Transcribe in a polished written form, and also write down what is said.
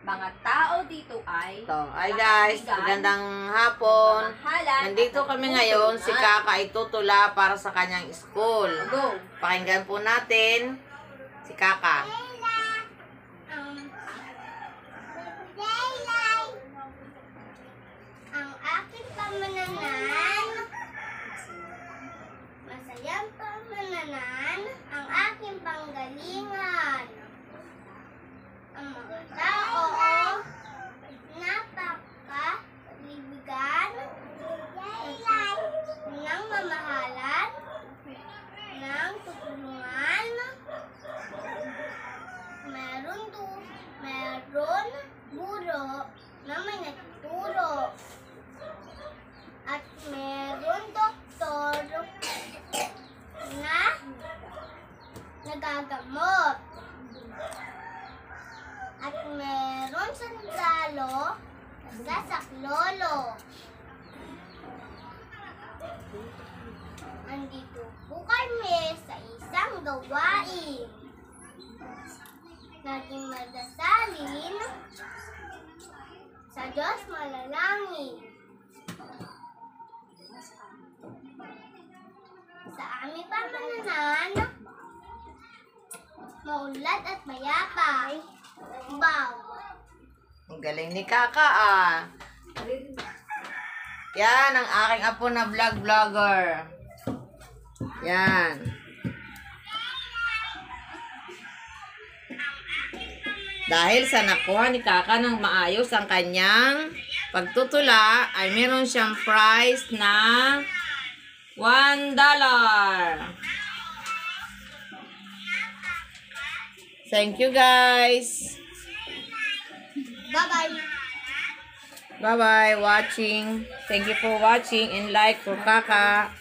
Mga tao dito ay Hi guys, magandang hapon. Nandito kami ngayon, si Kaka ay tutula para sa kanyang school. Pakinggan po natin si Kaka. Ang aking pamananan, masayang pamananan, ang aking panggalingan. Ang mga tao, napaka-libigan, ng mamahalan, ng tutulungan. Meron guro na may nagtuturo. At meron doktor na nagagamot. At meron sundalo na sasaklolo. Andito po kami sa isang gawain. Nating magdasalin sa Diyos malalangin. Sa aming pamananan, maunlad at mayapa. Wow! Ang galing ni Kaka ah. Yan ang aking apo na vlogger. Yan. Dahil sa nakuha ni Kaka ng maayos ang kanyang pagtutula, ay meron siyang prize na $1. Thank you guys. Bye-bye! Bye-bye watching. Thank you for watching and like for Kaka.